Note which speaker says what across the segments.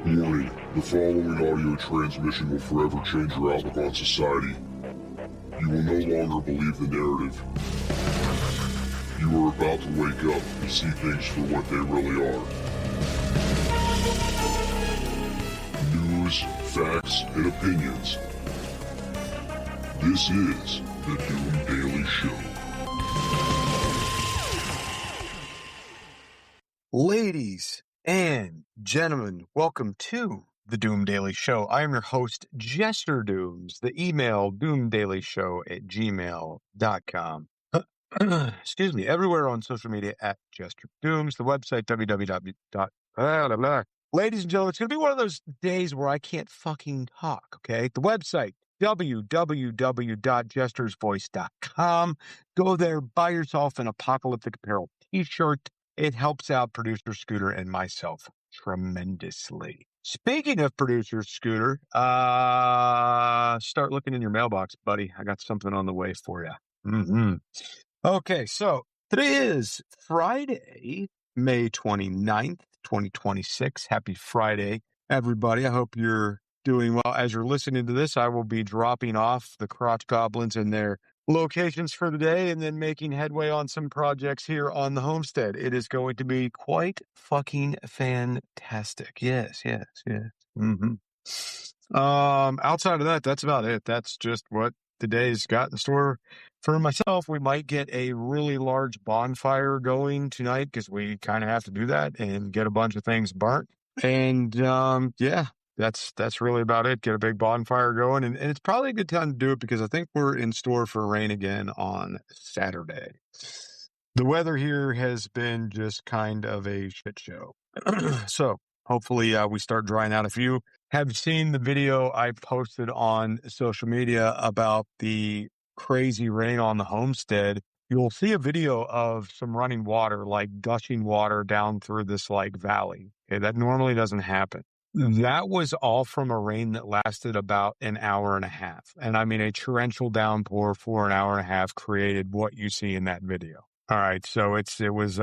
Speaker 1: Warning, the following audio transmission will forever change your outlook on society. You will no longer believe the narrative. You are about to wake up and see things for what they really are. News, facts, and opinions. This is the Doom Daily Show.
Speaker 2: Ladies and gentlemen, welcome to the Doom Daily Show. I am your host, Jester Dooms. The email, doomdailyshow@gmail.com. Excuse me, everywhere on social media at Jester Dooms. The website, www. Ladies and gentlemen, it's going to be one of those days where I can't fucking talk, okay? The website, www.jestersvoice.com. Go there, buy yourself an Apocalyptic Apparel t-shirt. It helps out producer Scooter and myself tremendously. Speaking of producer Scooter, start looking in your mailbox, buddy. I got something on the way for you. Okay, so today is Friday, May 29th, 2026. Happy Friday, everybody. I hope you're doing well. As you're listening to this, I will be dropping off the crotch goblins in their locations for the day and then making headway on some projects here on the homestead. It is going to be quite fucking fantastic. Yes. Outside of that, that's about it. That's just what today's got in store for myself. We might get a really large bonfire going tonight because we kind of have to do that and get a bunch of things burnt. And yeah, that's really about it. Get a big bonfire going. And it's probably a good time to do it because I think we're in store for rain again on Saturday. The weather here has been just kind of a shit show. So hopefully we start drying out. If you have seen the video I posted on social media about the crazy rain on the homestead, you'll see a video of some running water, like gushing water down through this like valley. Okay, that normally doesn't happen. That was all from a rain that lasted about an hour and a half. And I mean, a torrential downpour for an hour and a half created what you see in that video. All right. So it was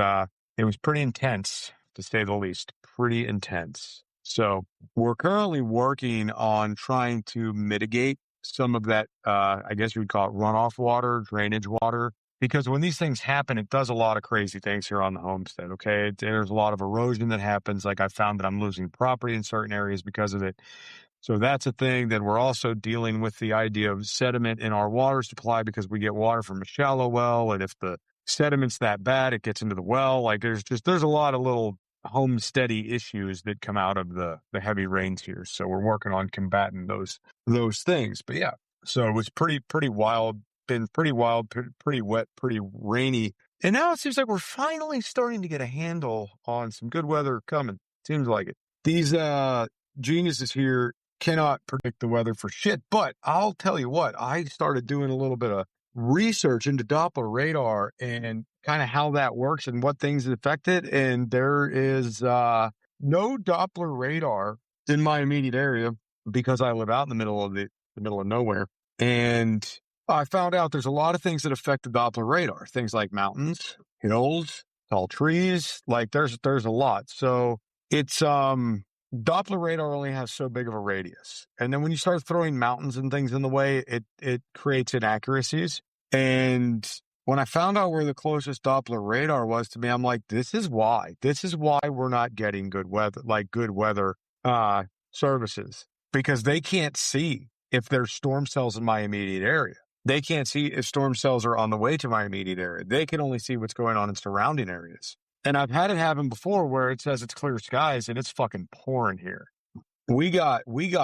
Speaker 2: pretty intense, to say the least. Pretty intense. So we're currently working on trying to mitigate some of that, I guess you would call it runoff water, drainage water. Because when these things happen, it does a lot of crazy things here on the homestead, okay? There's a lot of erosion that happens. Like I found that I'm losing property in certain areas because of it. So that's a thing. Then we're also dealing with the idea of sediment in our water supply because we get water from a shallow well. And if the sediment's that bad, it gets into the well. Like there's a lot of little homesteady issues that come out of the heavy rains here. So we're working on combating those things. But yeah, so it was pretty wild. Been pretty wild, pretty wet, pretty rainy. And now it seems like we're finally starting to get a handle on some good weather coming. Seems like it. These geniuses here cannot predict the weather for shit. But I'll tell you what, I started doing a little bit of research into Doppler radar and kind of how that works and what things affect it. And there is no Doppler radar in my immediate area because I live out in the middle of nowhere. And I found out there's a lot of things that affect the Doppler radar. Things like mountains, hills, tall trees. Like there's a lot. So it's Doppler radar only has so big of a radius. And then when you start throwing mountains and things in the way, it creates inaccuracies. And when I found out where the closest Doppler radar was to me, I'm like, this is why we're not getting good weather services, because they can't see if there's storm cells in my immediate area. They can't see if storm cells are on the way to my immediate area. They can only see what's going on in surrounding areas. And I've had it happen before where it says it's clear skies and it's fucking pouring here. We got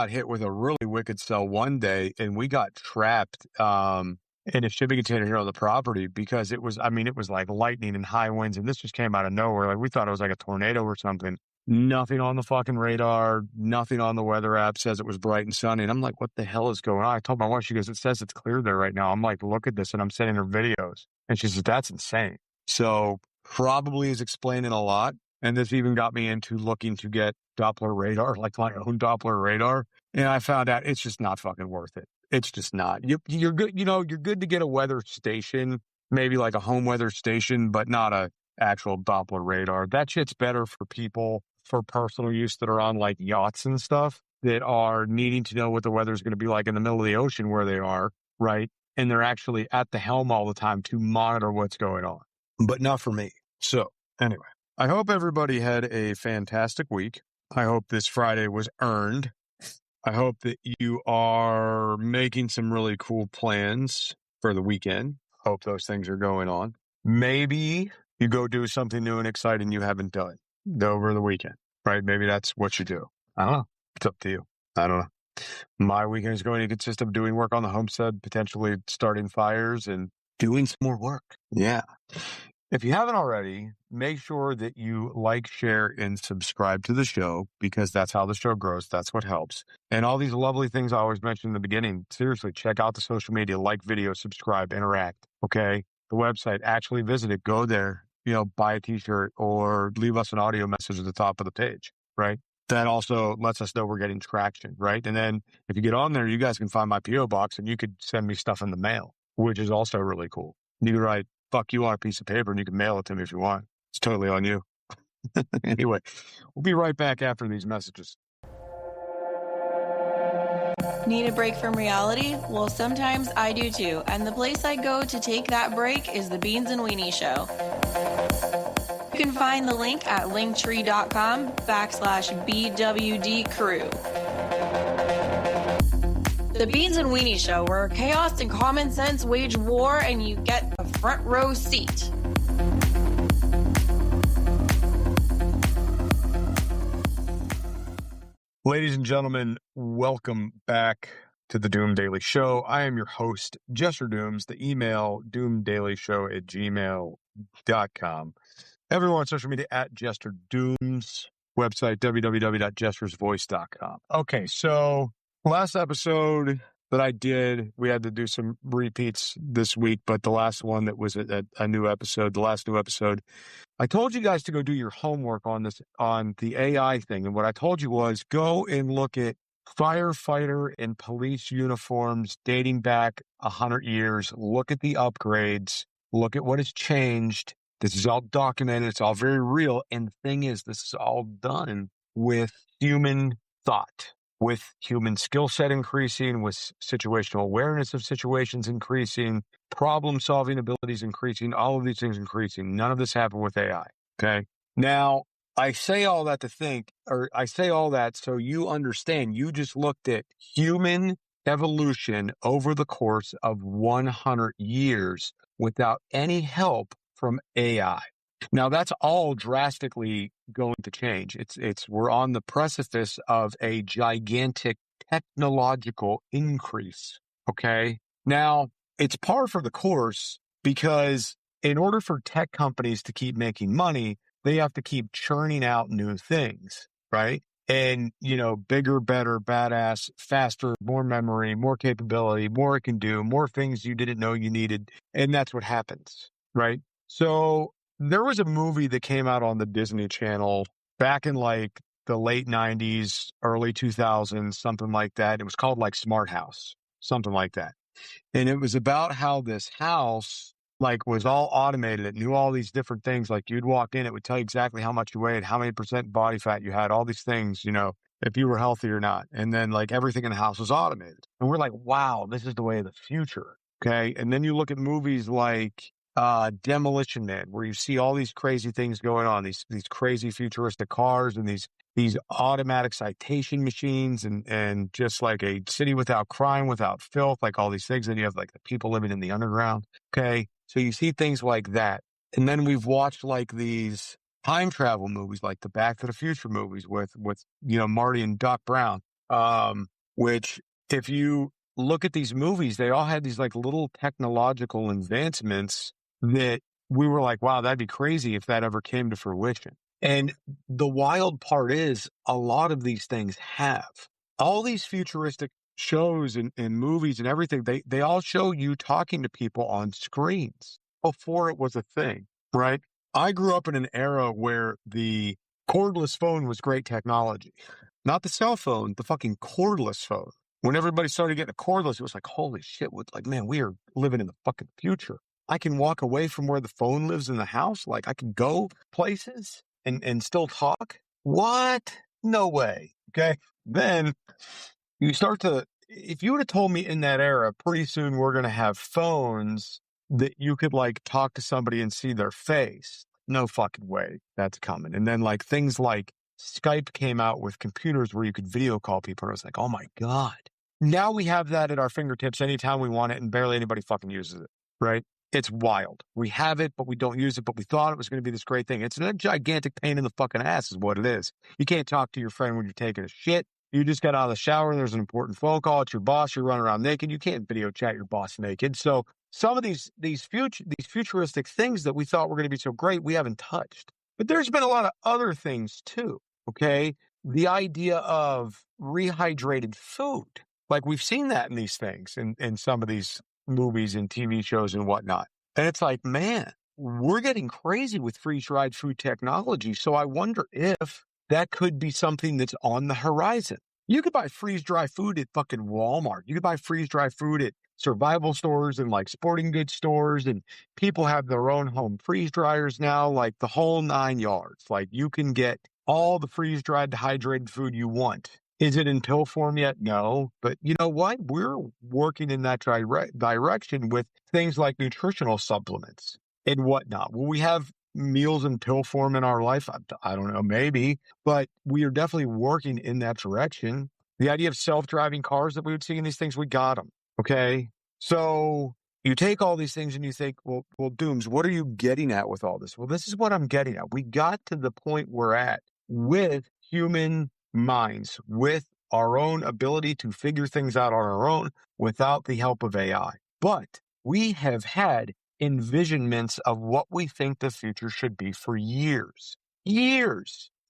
Speaker 2: hit with a really wicked cell one day and we got trapped in a shipping container here on the property because it was like lightning and high winds, and this just came out of nowhere. Like we thought it was like a tornado or something. Nothing on the fucking radar, nothing on the weather app says it was bright and sunny. And I'm like, what the hell is going on? I told my wife, she goes, it says it's clear there right now. I'm like, look at this. And I'm sending her videos. And she says, that's insane. So probably is explaining a lot. And this even got me into looking to get Doppler radar, like my own Doppler radar. And I found out it's just not fucking worth it. It's just not. You're good. You're good to get a weather station, maybe like a home weather station, but not a actual Doppler radar. That shit's better for people for personal use that are on like yachts and stuff that are needing to know what the weather is going to be like in the middle of the ocean where they are, right? And they're actually at the helm all the time to monitor what's going on, but not for me. So anyway, I hope everybody had a fantastic week. I hope this Friday was earned. I hope that you are making some really cool plans for the weekend. Hope those things are going on. Maybe you go do something new and exciting you haven't done over the weekend, right? Maybe that's what you do. I don't know. It's up to you. I don't know. My weekend is going to consist of doing work on the homestead, potentially starting fires and doing some more work. Yeah. If you haven't already, make sure that you like, share, and subscribe to the show because that's how the show grows. That's what helps. And all these lovely things I always mention in the beginning, seriously, check out the social media, like videos, subscribe, interact, okay? The website, actually visit it, go there, buy a t-shirt or leave us an audio message at the top of the page, right? That also lets us know we're getting traction, right? And then if you get on there, you guys can find my P.O. box and you could send me stuff in the mail, which is also really cool. You can write, fuck you on a piece of paper and you can mail it to me if you want. It's totally on you. Anyway, we'll be right back after these messages.
Speaker 3: Need a break from reality? Well, sometimes I do too. And the place I go to take that break is the Beans and Weenie Show. You can find the link at linktree.com/BWD crew. The Beans and Weenie Show, where chaos and common sense wage war and you get a front row seat.
Speaker 2: Ladies and gentlemen, welcome back to the Doom Daily Show. I am your host, Jester Dooms, the email doomdailyshow@gmail.com. Everyone on social media at Jester Dooms, website www.jestersvoice.com. Okay, so last episode that I did, we had to do some repeats this week, but the last one that was a new episode, the last new episode, I told you guys to go do your homework on the AI thing. And what I told you was go and look at firefighter and police uniforms dating back 100 years. Look at the upgrades. Look at what has changed. This is all documented. It's all very real. And the thing is, this is all done with human thought, with human skill set increasing, with situational awareness of situations increasing, problem-solving abilities increasing, all of these things increasing. None of this happened with AI, okay? Now, I say all that so you understand. You just looked at human evolution over the course of 100 years without any help from AI. Now, that's all drastically going to change. We're on the precipice of a gigantic technological increase, okay? Now, it's par for the course because in order for tech companies to keep making money, they have to keep churning out new things, right? And, bigger, better, badass, faster, more memory, more capability, more it can do, more things you didn't know you needed. And that's what happens, right? So there was a movie that came out on the Disney Channel back in like the late 90s, early 2000s, something like that. It was called like Smart House, something like that. And it was about how this house was all automated. It knew all these different things. Like you'd walk in, it would tell you exactly how much you weighed, how many % body fat you had, all these things, if you were healthy or not. And then everything in the house was automated. And we're like, wow, this is the way of the future. Okay. And then you look at movies like Demolition Man, where you see all these crazy things going on, these crazy futuristic cars and these automatic citation machines and just like a city without crime, without filth, like all these things. And you have like the people living in the underground. Okay. So you see things like that. And then we've watched like these time travel movies, like the Back to the Future movies with Marty and Doc Brown, which if you look at these movies, they all had these like little technological advancements that we were like, wow, that'd be crazy if that ever came to fruition. And the wild part is a lot of these things have. All these futuristic shows and movies and everything, they all show you talking to people on screens before it was a thing, right? I grew up in an era where the cordless phone was great technology. Not the cell phone, the fucking cordless phone. When everybody started getting a cordless, it was like, holy shit, man, we are living in the fucking future. I can walk away from where the phone lives in the house. Like I can go places and still talk. What? No way. Okay. Then you start to, if you would have told me in that era, pretty soon we're going to have phones that you could like talk to somebody and see their face. No fucking way that's coming. And then like things like Skype came out with computers where you could video call people. And I was like, oh my God. Now we have that at our fingertips anytime we want it, and barely anybody fucking uses it, right? It's wild. We have it, but we don't use it, but we thought it was going to be this great thing. It's a gigantic pain in the fucking ass is what it is. You can't talk to your friend when you're taking a shit. You just got out of the shower and there's an important phone call. It's your boss. You're running around naked. You can't video chat your boss naked. So some of these futuristic things that we thought were going to be so great, we haven't touched. But there's been a lot of other things too, okay? The idea of rehydrated food. Like we've seen that in these things, in some of these movies and TV shows and whatnot. And it's like, man, we're getting crazy with freeze-dried food technology. So I wonder if that could be something that's on the horizon. You could buy freeze-dry food at fucking Walmart. You could buy freeze-dry food at survival stores and like sporting goods stores, and people have their own home freeze dryers now, like the whole 9 yards. Like you can get all the freeze-dried dehydrated food you want. Is it in pill form yet? No. But you know what? We're working in that direction with things like nutritional supplements and whatnot. Will we have meals in pill form in our life? I don't know, maybe. But we are definitely working in that direction. The idea of self-driving cars that we would see in these things, we got them. Okay? So you take all these things and you think, well, Dooms, what are you getting at with all this? Well, this is what I'm getting at. We got to the point we're at with human minds, with our own ability to figure things out on our own without the help of AI. But we have had envisionments of what we think the future should be for years,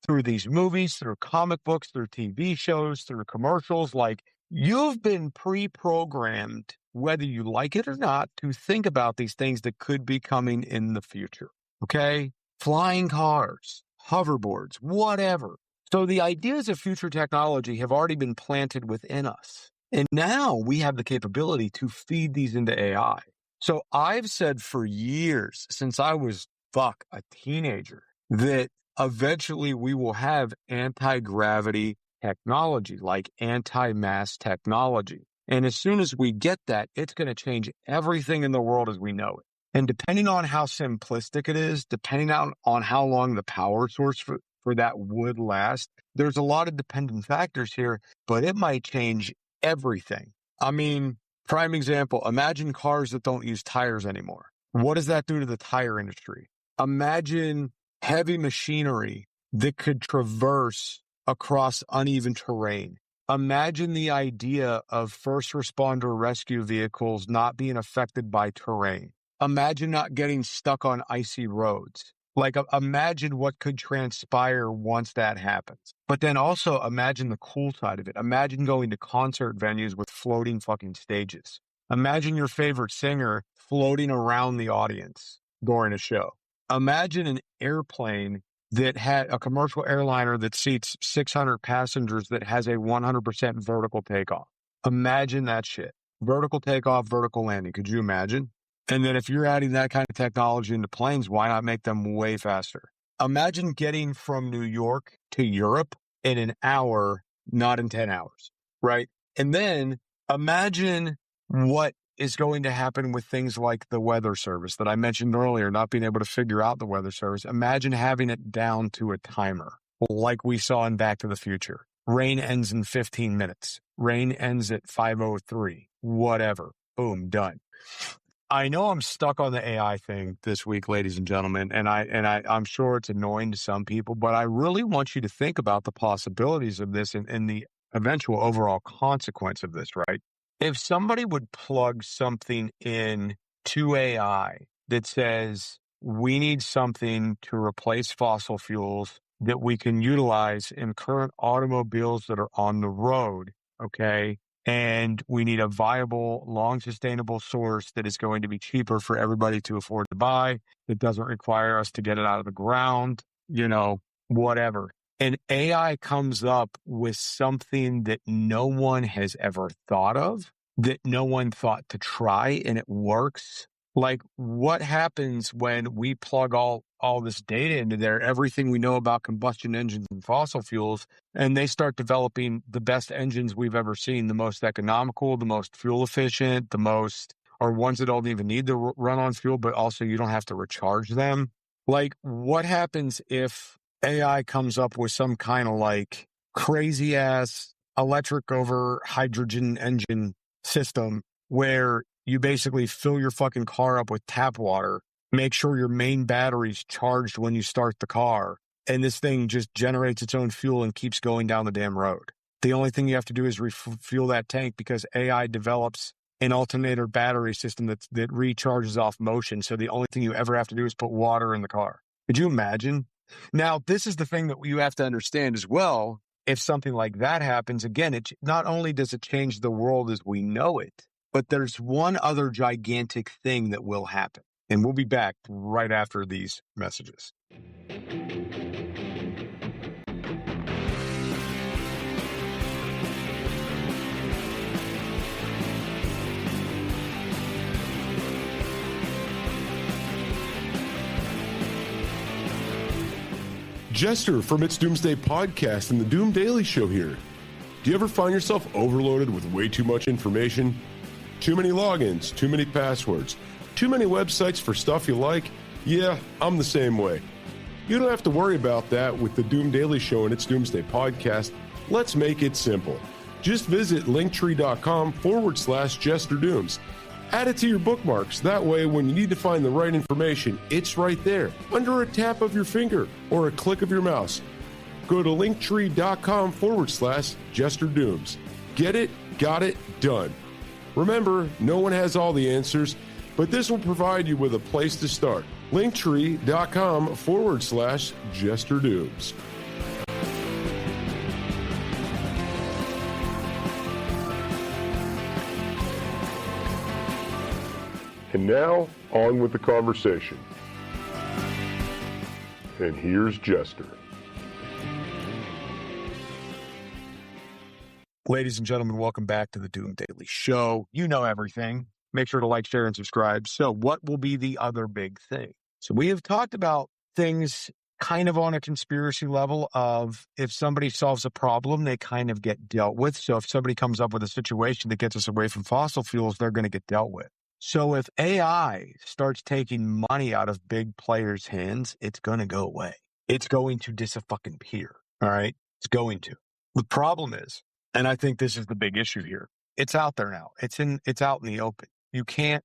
Speaker 2: through these movies, through comic books, through TV shows, through commercials. Like you've been pre-programmed, whether you like it or not, to think about these things that could be coming in the future. Okay? Flying cars, hoverboards, whatever. So the ideas of future technology have already been planted within us. And now we have the capability to feed these into AI. So I've said for years, since I was, a teenager, that eventually we will have anti-gravity technology, like anti-mass technology. And as soon as we get that, it's going to change everything in the world as we know it. And depending on how simplistic it is, depending on how long the power source for that would last, there's a lot of dependent factors here, but it might change everything. I mean, prime example, imagine cars that don't use tires anymore. What does that do to the tire industry? Imagine heavy machinery that could traverse across uneven terrain. Imagine the idea of first responder rescue vehicles not being affected by terrain. Imagine not getting stuck on icy roads. Like, imagine what could transpire once that happens. But then also imagine the cool side of it. Imagine going to concert venues with floating fucking stages. Imagine your favorite singer floating around the audience during a show. Imagine an airplane that had a commercial airliner that seats 600 passengers that has a 100% vertical takeoff. Imagine that shit. Vertical takeoff, vertical landing. Could you imagine? And then if you're adding that kind of technology into planes, why not make them way faster? Imagine getting from New York to Europe in an hour, not in 10 hours, right? And then imagine what is going to happen with things like the weather service that I mentioned earlier, not being able to figure out the weather service. Imagine having it down to a timer, like we saw in Back to the Future. Rain ends in 15 minutes. Rain ends at 5:03. Whatever. Boom, done. I know I'm stuck on the AI thing this week, ladies and gentlemen, and I'm sure it's annoying to some people, but I really want you to think about the possibilities of this and the eventual overall consequence of this, right? If somebody would plug something in to AI that says, we need something to replace fossil fuels that we can utilize in current automobiles that are on the road, okay? And we need a viable, long sustainable source that is going to be cheaper for everybody to afford to buy. That doesn't require us to get it out of the ground, whatever. And AI comes up with something that no one has ever thought of, that no one thought to try, and it works. Like, what happens when we plug all this data into there, everything we know about combustion engines and fossil fuels, and they start developing the best engines we've ever seen, the most economical, the most fuel efficient, or ones that don't even need to run on fuel, but also you don't have to recharge them. Like, what happens if AI comes up with some kind of like crazy ass electric over hydrogen engine system where you basically fill your fucking car up with tap water, make sure your main battery's charged when you start the car, and this thing just generates its own fuel and keeps going down the damn road. The only thing you have to do is refuel that tank because AI develops an alternator battery system that recharges off motion. So the only thing you ever have to do is put water in the car. Could you imagine? Now, this is the thing that you have to understand as well. If something like that happens, again, it not only does it change the world as we know it, but there's one other gigantic thing that will happen. And we'll be back right after these messages.
Speaker 4: Jester from It's Doomsday Podcast and the Doom Daily Show here. Do you ever find yourself overloaded with way too much information? Too many logins, too many passwords, too many websites for stuff you like? Yeah, I'm the same way. You don't have to worry about that with the Doom Daily Show and It's Doomsday Podcast. Let's make it simple. Just visit linkttree.com/JesterDooms. Add it to your bookmarks. That way, when you need to find the right information, it's right there, under a tap of your finger or a click of your mouse. Go to linktree.com/JesterDooms. Get it, got it, done. Remember, no one has all the answers, but this will provide you with a place to start. linktree.com/JesterDooms.
Speaker 1: And now, on with the conversation. And here's Jester.
Speaker 2: Ladies and gentlemen, welcome back to the Doom Daily Show. You know everything. Make sure to like, share, and subscribe. So what will be the other big thing? So we have talked about things kind of on a conspiracy level of if somebody solves a problem, they kind of get dealt with. So if somebody comes up with a situation that gets us away from fossil fuels, they're going to get dealt with. So if AI starts taking money out of big players' hands, it's going to go away. It's going to disappear. All right? It's going to. The problem is, and I think this is the big issue here, it's out there now. It's out in the open. You can't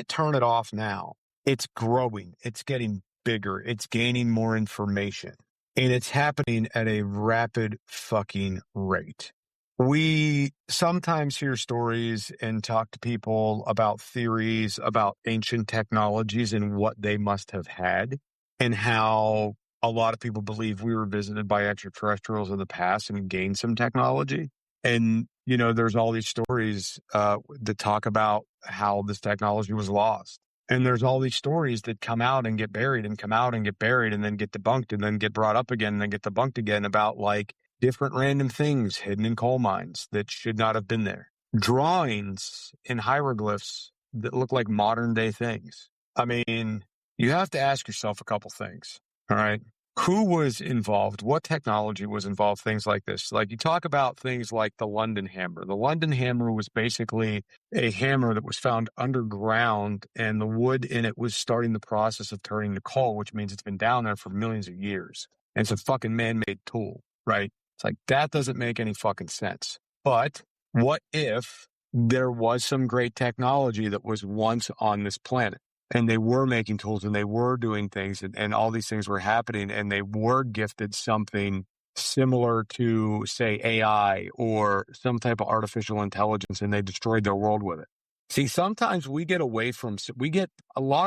Speaker 2: turn it off now. It's growing. It's getting bigger. It's gaining more information. And it's happening at a rapid fucking rate. We sometimes hear stories and talk to people about theories about ancient technologies and what they must have had, and how a lot of people believe we were visited by extraterrestrials in the past and gained some technology. And, you know, there's all these stories that talk about how this technology was lost. And there's all these stories that come out and get buried and come out and get buried and then get debunked and then get brought up again and then get debunked again about like different random things hidden in coal mines that should not have been there. Drawings in hieroglyphs that look like modern day things. I mean, you have to ask yourself a couple things. All right. Who was involved? What technology was involved? Things like this. Like you talk about things like the London hammer. The London hammer was basically a hammer that was found underground, and the wood in it was starting the process of turning to coal, which means it's been down there for millions of years. And it's a fucking man-made tool, right? It's like, that doesn't make any fucking sense. But what if there was some great technology that was once on this planet? And they were making tools and they were doing things and all these things were happening and they were gifted something similar to, say, AI or some type of artificial intelligence, and they destroyed their world with it. See, sometimes a lot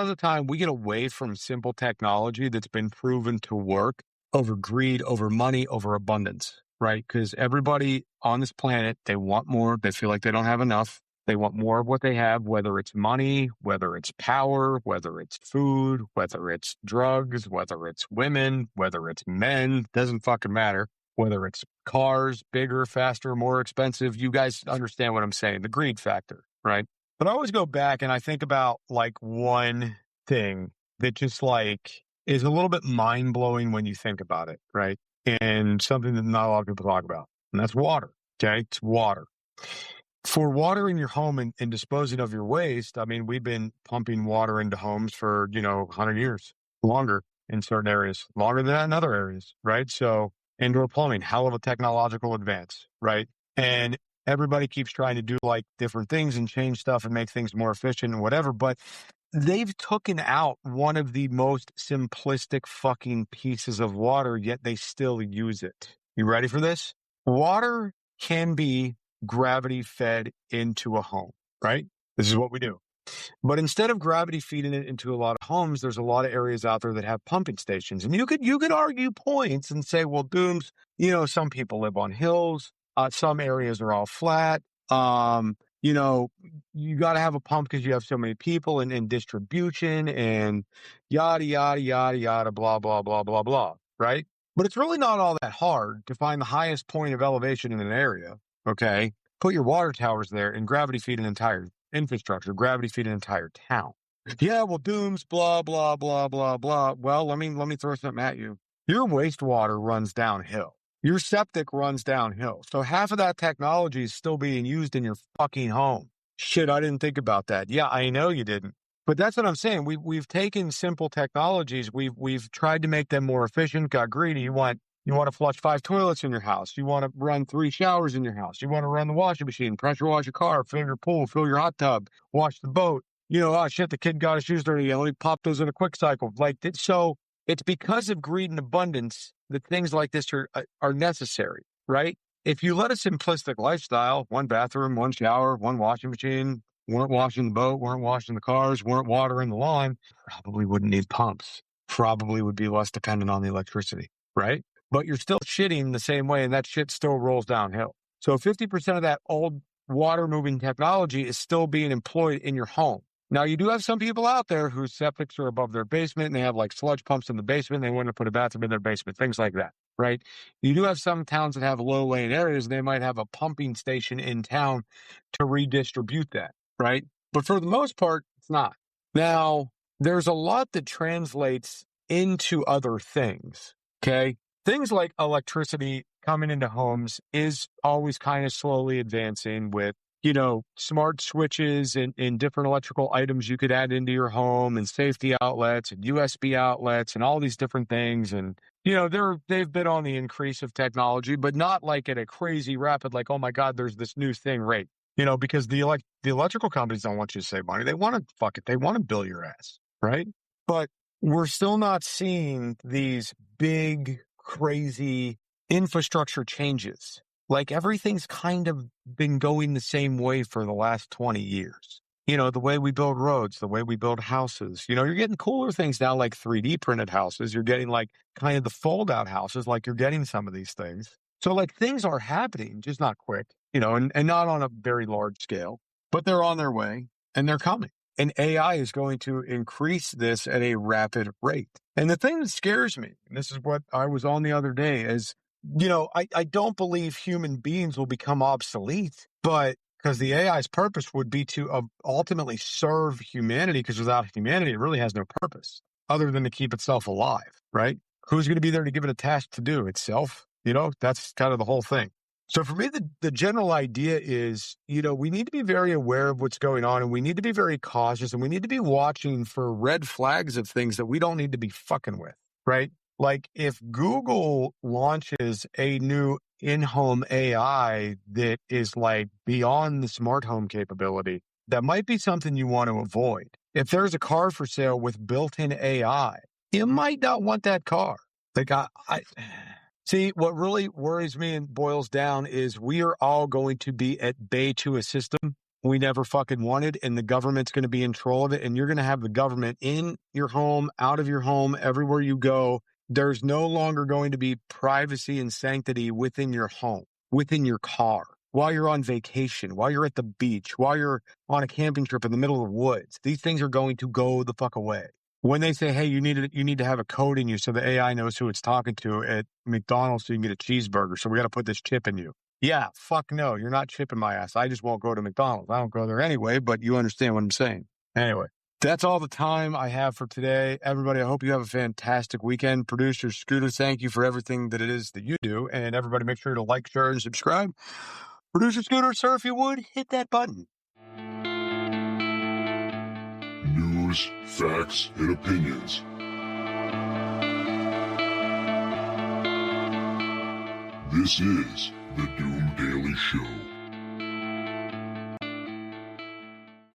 Speaker 2: of the time we get away from simple technology that's been proven to work over greed, over money, over abundance, right? Because everybody on this planet, they want more. They feel like they don't have enough. They want more of what they have, whether it's money, whether it's power, whether it's food, whether it's drugs, whether it's women, whether it's men, doesn't fucking matter. Whether it's cars, bigger, faster, more expensive. You guys understand what I'm saying, the greed factor, right? But I always go back and I think about like one thing that just like is a little bit mind blowing when you think about it, right? And something that not a lot of people talk about, and that's water. Okay, it's water. For watering your home and disposing of your waste, I mean, we've been pumping water into homes for 100 years, longer in certain areas, longer than that in other areas, right? So indoor plumbing, hell of a technological advance, right? And everybody keeps trying to do like different things and change stuff and make things more efficient and whatever, but they've taken out one of the most simplistic fucking pieces of water, yet they still use it. You ready for this? Water can be gravity fed into a home, right? This is what we do. But instead of gravity feeding it into a lot of homes, there's a lot of areas out there that have pumping stations. And you could argue points and say, well, Dooms, some people live on hills. Some areas are all flat. You got to have a pump because you have so many people and distribution and yada, yada, yada, yada, blah, blah, blah, blah, blah, right? But it's really not all that hard to find the highest point of elevation in an area, okay? Put your water towers there and gravity feed an entire infrastructure, gravity feed an entire town. Yeah, well, Dooms, blah, blah, blah, blah, blah. Well, let me throw something at you. Your wastewater runs downhill. Your septic runs downhill. So half of that technology is still being used in your fucking home. Shit, I didn't think about that. Yeah, I know you didn't. But that's what I'm saying. We've taken simple technologies. We've tried to make them more efficient, got greedy. You want to flush 5 toilets in your house. You want to run 3 showers in your house. You want to run the washing machine, pressure wash your car, fill your pool, fill your hot tub, wash the boat. Oh shit, the kid got his shoes dirty again. Let me pop those in a quick cycle. So it's because of greed and abundance that things like this are necessary, right? If you led a simplistic lifestyle, 1 bathroom, 1 shower, 1 washing machine, weren't washing the boat, weren't washing the cars, weren't watering the lawn, probably wouldn't need pumps. Probably would be less dependent on the electricity, right? But you're still shitting the same way, and that shit still rolls downhill. So 50% of that old water-moving technology is still being employed in your home. Now, you do have some people out there whose septics are above their basement, and they have like sludge pumps in the basement, and they want to put a bathroom in their basement, things like that, right? You do have some towns that have low-lying areas, and they might have a pumping station in town to redistribute that, right? But for the most part, it's not. Now, there's a lot that translates into other things, okay? Things like electricity coming into homes is always kind of slowly advancing with, smart switches and different electrical items you could add into your home and safety outlets and USB outlets and all these different things. And, they've been on the increase of technology, but not like at a crazy rapid, like, oh my God, there's this new thing rate, because the electrical companies don't want you to save money. They want to fuck it. They want to bill your ass, right? But we're still not seeing these big, crazy infrastructure changes. Like everything's kind of been going the same way for the last 20 years. The way we build roads, the way we build houses. You're getting cooler things now, like 3D printed houses. You're getting like kind of the fold out houses, like you're getting some of these things. So like things are happening, just not quick, and not on a very large scale, but they're on their way and they're coming. And AI is going to increase this at a rapid rate. And the thing that scares me, and this is what I was on the other day, is, I don't believe human beings will become obsolete, but because the AI's purpose would be to ultimately serve humanity, because without humanity, it really has no purpose other than to keep itself alive, right? Who's going to be there to give it a task to do? Itself? That's kind of the whole thing. So for me, the general idea is, we need to be very aware of what's going on, and we need to be very cautious, and we need to be watching for red flags of things that we don't need to be fucking with, right? Like if Google launches a new in-home AI that is like beyond the smart home capability, that might be something you want to avoid. If there's a car for sale with built-in AI, you might not want that car. Like I see, what really worries me and boils down is we are all going to be at bay to a system we never fucking wanted, and the government's going to be in control of it, and you're going to have the government in your home, out of your home, everywhere you go. There's no longer going to be privacy and sanctity within your home, within your car, while you're on vacation, while you're at the beach, while you're on a camping trip in the middle of the woods. These things are going to go the fuck away. When they say, hey, you need to have a code in you so the AI knows who it's talking to at McDonald's so you can get a cheeseburger, so we got to put this chip in you. Yeah, fuck no, you're not chipping my ass. I just won't go to McDonald's. I don't go there anyway, but you understand what I'm saying. Anyway, that's all the time I have for today. Everybody, I hope you have a fantastic weekend. Producer Scooter, thank you for everything that it is that you do. And everybody, make sure to like, share, and subscribe. Producer Scooter, sir, if you would, hit that button.
Speaker 1: News, facts, and opinions. This is the Doom Daily Show.